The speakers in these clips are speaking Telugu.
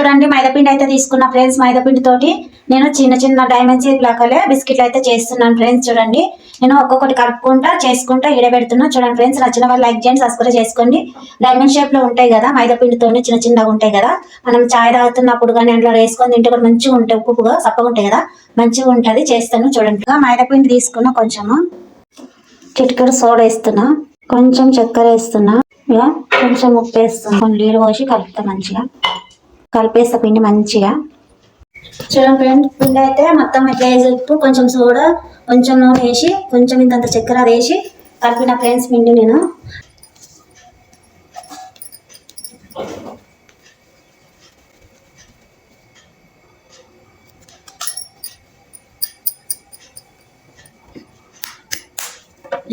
చూడండి మైదాపిండి అయితే తీసుకున్నా ఫ్రెండ్స్. మైదాపిండి తోటి నేను చిన్న చిన్న డైమండ్ షేప్ లాగాలే బిస్కెట్లు అయితే చేస్తున్నాను ఫ్రెండ్స్. చూడండి నేను ఒక్కొక్కటి కలుపుకుంటా చేసుకుంటా పెడుతున్నా. చూడండి ఫ్రెండ్స్, నచ్చిన వాళ్ళు లైక్ చేయండి, సబ్స్క్రైబ్ చేసుకోండి. డైమండ్ షేప్ లో ఉంటాయి కదా మైదాపిండితోని, చిన్న చిన్నగా ఉంటాయి కదా. మనం చాయ్ తాగుతున్నప్పుడు కానీ అందులో వేసుకొని తింటే కూడా మంచిగా ఉంటాయి, ఉప్పుగా సప్పగా ఉంటాయి కదా, మంచిగా ఉంటది. చేస్తాను చూడండి. మైదాపిండి తీసుకున్నా, కొంచెము చిటికెడు సోడా వేస్తున్నా, కొంచెం చక్కెర వేస్తున్నా, ఇక కొంచెం ఉప్పు వేస్తున్నా, కొంచెం నీళ్ళు పోసి కలుపుతా. మంచిగా కలిపేస్తా పిండి మంచిగా. చూడండి ఫ్రెండ్, పిండి అయితే మొత్తం ఇట్లా వేసి ఉప్పు, కొంచెం సోడా, కొంచెం నూనె వేసి, కొంచెం ఇంత చక్కెర వేసి కలిపిన ఫ్రెండ్స్ పిండి నేను.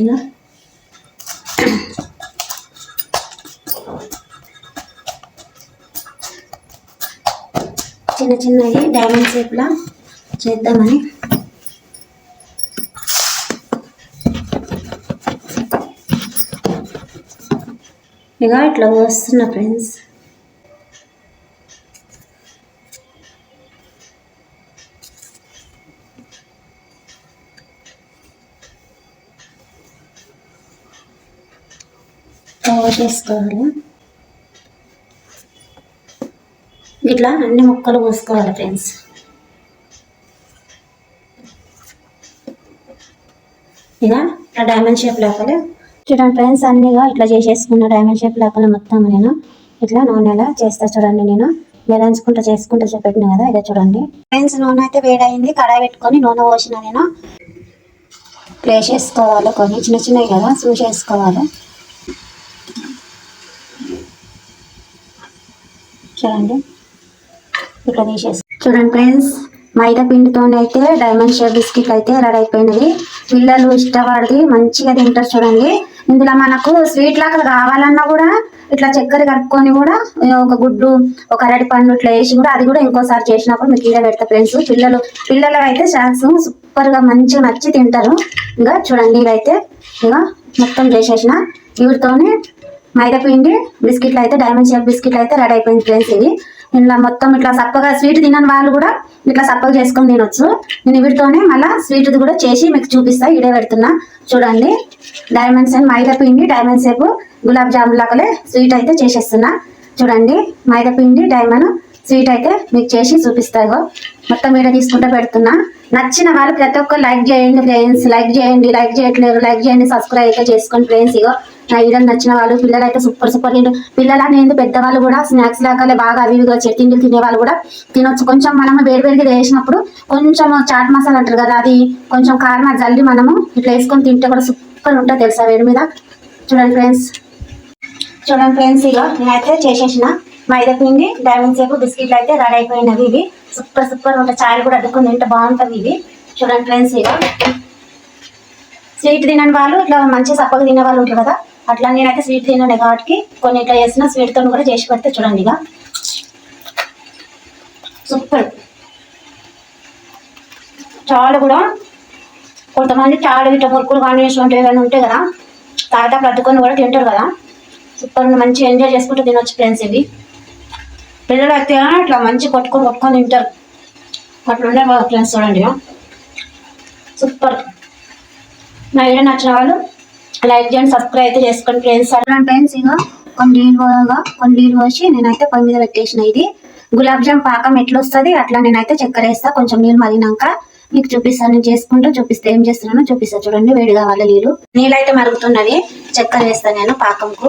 ఇలా చిన్న చిన్నవి డైమండ్ షేప్లా చేద్దామని. ఇక ఇట్లా వస్తున్నా ఫ్రెండ్స్. చేసుకోవాలి ఇట్లా అన్ని ముక్కలు పోసుకోవాలి ఫ్రెండ్స్. ఇక డైమండ్ షేప్ లాకలే చూడండి ఫ్రెండ్స్, అన్నిగా ఇట్లా చేసేసుకున్న డైమండ్ షేప్ లాకలే మొత్తం నేను ఇట్లా నూనెలా చేస్తా. చూడండి నేను వేయించుకుంటా చేసుకుంటా చెప్పిన కదా. ఇక చూడండి ఫ్రెండ్స్, నూనె అయితే వేడైంది. కడాయి పెట్టుకొని నూనె పోసిన నేను వేసేసుకోవాలి. కొన్ని చిన్న చిన్నవి కదా చూసేసుకోవాలి. చూడండి ఇట్లా తీసేసి. చూడండి ఫ్రెండ్స్, మైదా పిండితో అయితే డైమండ్ షేప్ బిస్కెట్లు అయితే రెడీ అయిపోయినవి. పిల్లలు ఇష్టపడి మంచిగా తింటారు. చూడండి ఇందులో మనకు స్వీట్ లాగా కావాలన్నా కూడా ఇట్లా చక్కెర కలుపుకొని కూడా ఒక గుడ్డు, ఒక అరటి పండు ఇట్లా వేసి కూడా, అది కూడా ఇంకోసారి చేసినప్పుడు మీకు ఈడ పెడతా ఫ్రెండ్స్. పిల్లలు అయితే స్నాక్స్ సూపర్ గా మంచిగా నచ్చి తింటారు. ఇంకా చూడండి ఇవైతే ఇక మొత్తం చేసేసిన. వీటితోనే మైదా పిండి బిస్కెట్లు అయితే డైమండ్ షేప్ బిస్కెట్లు అయితే రెడీ అయిపోయింది ఫ్రెండ్స్. ఇవి ఇలా మొత్తం ఇట్లా సప్పగా స్వీట్ తినని వాళ్ళు కూడా ఇట్లా సప్పగా చేసుకొని తినొచ్చు. నేను వీటితోనే మళ్ళీ స్వీట్ కూడా చేసి మీకు చూపిస్తా. ఇడే పెడుతున్నా చూడండి. డైమండ్స్ అండ్ మైదా పిండి డైమండ్ షేప్ గులాబ్ జామున్ లాగాలే స్వీట్ అయితే చేసేస్తున్నా. చూడండి మైదా పిండి డైమండ్ స్వీట్ అయితే మీకు చేసి చూపిస్తాయో మొత్తం వీడియో తీసుకుంటూ పెడుతున్నా. నచ్చిన వాళ్ళు ప్రతి ఒక్కరు లైక్ చేయండి ఫ్రెండ్స్. లైక్ చేయండి, లైక్ చేయట్లేదు లైక్ చేయండి, సబ్స్క్రైబ్ అయితే చేసుకోండి ఫ్రెండ్స్. ఇగో నా వీడియో నచ్చిన వాళ్ళు, పిల్లలు అయితే సూపర్ తింటు. పిల్లలు అనేది పెద్దవాళ్ళు కూడా స్నాక్స్ లాగానే బాగా అవి తిండి తినే వాళ్ళు కూడా తినొచ్చు. కొంచెం మనం వేడివేడిగా వేసినప్పుడు కొంచెం చాట్ మసాలా అంటారు కదా, అది కొంచెం కారం జల్లి మనము ఇట్లా వేసుకొని తింటే కూడా సూపర్ ఉంటుంది తెలుసా వేడి మీద. చూడండి ఫ్రెండ్స్, ఇక నేనైతే చేసేసిన మైదా పిండి డైమండ్ షేప్ బిస్కెట్లు అయితే రెడీ అయిపోయినవి. ఇవి సూపర్ ఉంటాయి. చాయ్ కూడా అడ్డుకొని తింటే బాగుంటుంది ఇవి. చూడండి ఫ్రెండ్స్, ఇక స్వీట్ తినని వాళ్ళు ఇట్లా మంచి సప్పగా తినే వాళ్ళు ఉంటారు కదా, అట్లా నేనైతే స్వీట్ తినను కాబట్టి కొన్ని ఇట్లా చేసిన స్వీట్తో కూడా చేసి పెడితే చూడండి ఇక సూపర్. చాలా కూడా కొంతమంది చాలా ఇట్లా మురుకులు కానీ ఏమైనా ఉంటాయి కదా, తాగటప్పుడు అద్దుకొని కూడా తింటారు కదా, సూపర్ మంచిగా ఎంజాయ్ చేసుకుంటూ తినొచ్చు ఫ్రెండ్స్. ఇవి పిల్లలు అయితే ఇట్లా మంచి కొట్టుకొని తింటారు. అట్లా ఉండే ఫ్రెండ్స్. చూడండి సూపర్. నా వీడియో నచ్చిన వాళ్ళు లైక్ చేయండి, సబ్స్క్రైబ్ అయితే చేసుకోండి ఫ్రెండ్స్. ఫ్రెండ్స్ ఇక కొన్ని నీళ్ళు పోసి నేనైతే పొయ్యి మీద పెట్టేసిన. ఇది గులాబ్ జామ్ పాకం ఎట్లా వస్తుంది అట్లా నేనైతే చక్కెర వేస్తా. కొంచెం నీళ్ళు మరిగినాక మీకు చూపిస్తాను. నేను చేసుకుంటూ చూపిస్తే ఏం చేస్తున్నానో చూపిస్తా. చూడండి వేడి కావాలి నీళ్ళు అయితే మరుగుతున్నవి. చక్కెర వేస్తాను నేను పాకంకు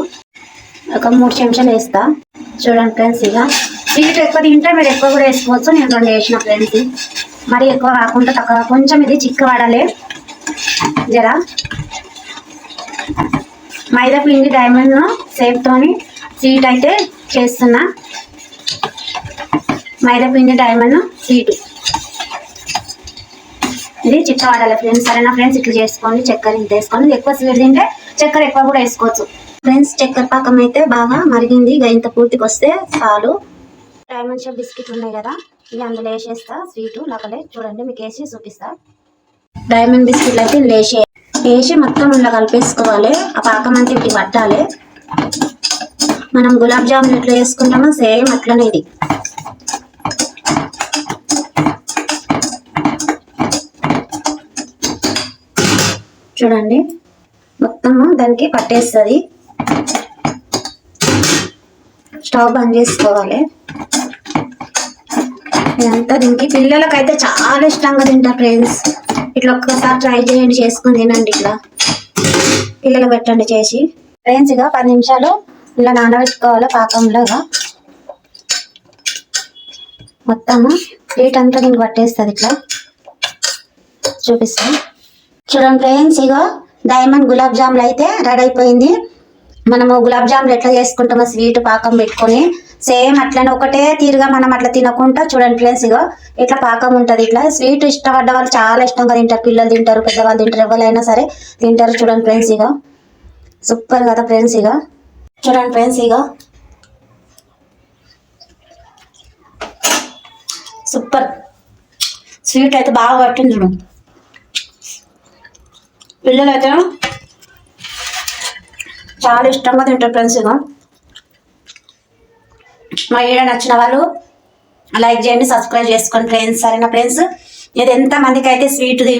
ఒక 3 చెంచాలు వేస్తా. చూడండి ఫ్రెండ్స్, ఇక స్వీట్ ఎక్కువ తింటే మీరు ఎక్కువ కూడా వేసుకోవచ్చు. నేను 2 వేసిన ఫ్రెండ్స్. మరి ఎక్కువ కాకుండా తక్కువ, కొంచెం ఇది చిక్క వాడాలి జరా. మైదా పిండి డైమండ్ షేప్ తోని స్వీట్ అయితే చేస్తున్నా. మైదా పిండి డైమండ్ స్వీట్ ఇది చిక్క వాడాలి ఫ్రెండ్స్. సరేనా ఫ్రెండ్స్, ఇట్లా చేసుకోండి. చక్కెర ఇంత వేసుకోండి. ఎక్కువ స్వీట్ తింటే చక్కెర ఎక్కువ కూడా వేసుకోవచ్చు ఫ్రెండ్స్. చక్కెర పాకం అయితే బాగా మరిగింది. ఇక ఇంత పూర్తికి వస్తే చాలు. డైమండ్ షేప్ బిస్కెట్ ఉన్నాయి కదా, ఇవి అందులో వేసేస్తా. స్వీట్ లోపలే చూడండి మీకు వేసి చూపిస్తా. డైమండ్ బిస్కెట్లు అయితే వేసి మొత్తం ఇలా కలిపేసుకోవాలి. ఆ పాకం అంతా ఇటు పట్టాలి. మనం గులాబ్ జామున్ ఎట్లా వేసుకుంటామో సేమ్ అట్లనే ఇది చూడండి మొత్తము దానికి పట్టేస్తుంది. స్టవ్ బంద్ చేసుకోవాలి. ఇదంతా దీనికి పిల్లలకైతే చాలా ఇష్టంగా తింటారు ఫ్రెండ్స్. ఇట్లా ఒక్కసారి ట్రై చేయండి, చేసుకుని తినండి. ఇట్లా పిల్లలు పెట్టండి చేసి. ఫ్రెండ్స్ ఇక 10 నిమిషాలు ఇలా నానబెట్టుకోవాలి పాకంలో. మొత్తము హీట్ అంతా దీనికి పట్టేస్తుంది. ఇట్లా చూపిస్తాను చూడండి ఫ్రెండ్స్. ఇక డైమండ్ గులాబ్ జాములు అయితే రెడీ అయిపోయింది. మనము గులాబ్ జాములు ఎట్లా చేసుకుంటామో స్వీట్ పాకం పెట్టుకొని సేమ్ అట్లనే ఒకటే తీరుగా మనం అట్లా తినకుండా చూడండి ఫ్రెండ్స్. ఇగో ఇట్లా పాకం ఉంటుంది. ఇట్లా స్వీట్ ఇష్టపడ్డ వాళ్ళు చాలా ఇష్టంగా తింటారు. పిల్లలు తింటారు, పెద్దవాళ్ళు తింటారు, ఎవరైనా సరే తింటారు. చూడండి ఫ్రెండ్స్ ఇగో సూపర్ కదా ఫ్రెండ్స్. ఇగో చూడండి ఫ్రెండ్స్ ఇగో సూపర్ స్వీట్ అయితే బాగా పట్టింది. చూడండి పిల్లలు అయితే చాలా ఇష్టంగా తింటారు ఫ్రెండ్స్. ఇగో మా వీడియో నచ్చిన వాళ్ళు లైక్ చేయండి, సబ్స్క్రైబ్ చేసుకోండి ఫ్రెండ్స్. సరేనా ఫ్రెండ్స్. ఇది ఎంత మందికి అయితే స్వీట్ది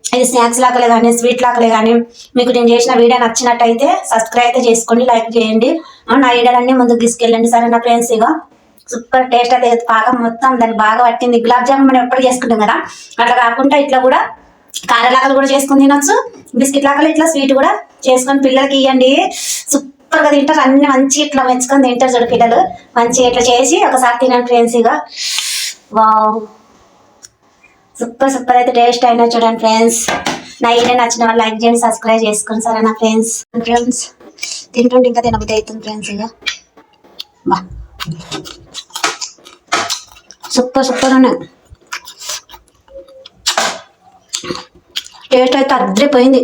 ఇది స్నాక్స్ లాకలే కానీ స్వీట్ లాకలే కానీ మీకు నేను చేసిన వీడియో నచ్చినట్టయితే సబ్స్క్రైబ్ అయితే చేసుకోండి, లైక్ చేయండి. నా వీడియోలన్నీ ముందుకు తీసుకెళ్ళండి. సరేనా ఫ్రెండ్స్. ఇగో సూపర్ టేస్ట్ అయితే పాకం మొత్తం దానికి బాగా పట్టింది. గులాబ్ జామున్ మనం ఎప్పుడు చేసుకుంటాం కదా అట్లా కాకుండా ఇట్లా కూడా కారలాకలు కూడా చేసుకుని తినొచ్చు. బిస్కెట్ లాకలు ఇట్లా స్వీట్ కూడా చేసుకొని పిల్లలకి ఇవ్వండి. సూపర్గా తింటారు. అన్ని మంచి ఇట్లా మెచ్చుకొని తింటారు. చూడు పిల్లలు మంచిగా ఇట్లా చేసి ఒకసారి తినండి ఫ్రెండ్స్. ఇక వావ్ సూపర్ అయితే టేస్ట్ అయినా చూడండి ఫ్రెండ్స్. నా వీడియో నచ్చిన వాళ్ళు లైక్ చేయండి, సబ్స్క్రైబ్ చేసుకోండి. సరేనా ఫ్రెండ్స్. తింటుంటే ఇంకా తినబుద్ధి అవుతుంది ఫ్రెండ్స్. ఇక బా సూపర్ ఉన్నాయి. టేస్ట్ అయితే అద్దరిపోయింది.